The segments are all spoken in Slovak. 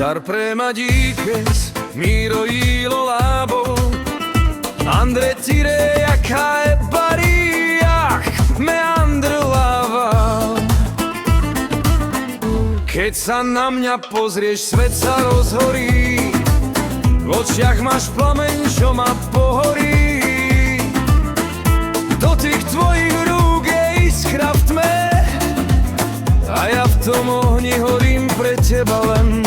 Sarprema díkes, miro ilo lábo, Andre tire jaká je barijach, meandr láva. Keď sa na mňa pozrieš, svet sa rozhorí, v očiach máš plameň, čo ma pohorí. Do tých tvojich rúk je iskra v tme, a ja v tom ohni horím pre teba len.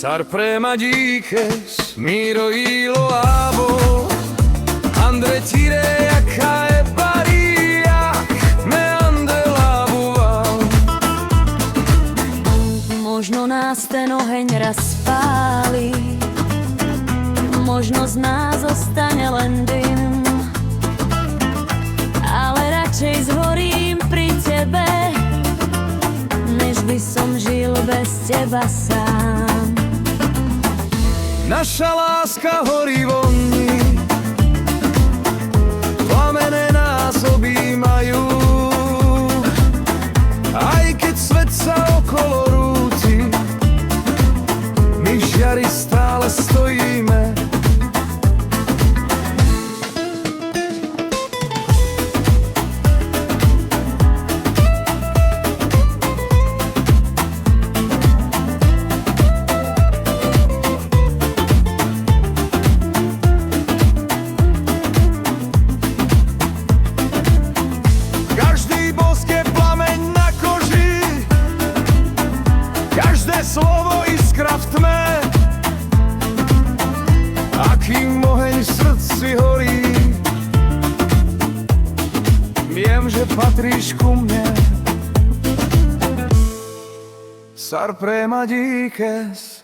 Sarprema díkes, miro ilo lábo, Andre tire jaká je barijach, meandr láboval. Možno nás ten oheň raz spáli, možno z nás zostane len dym, ale radšej zhorím pri tebe, než by som žil bez teba sám. Naša láska horí vo mni, plamene nás objímajú. Aj keď svet sa okolo rúti, my v žiari stále stojíme. Slovo iskra v tme, akým oheň v srdci horí. Viem, že patríš ku mne. Sarprema díkes.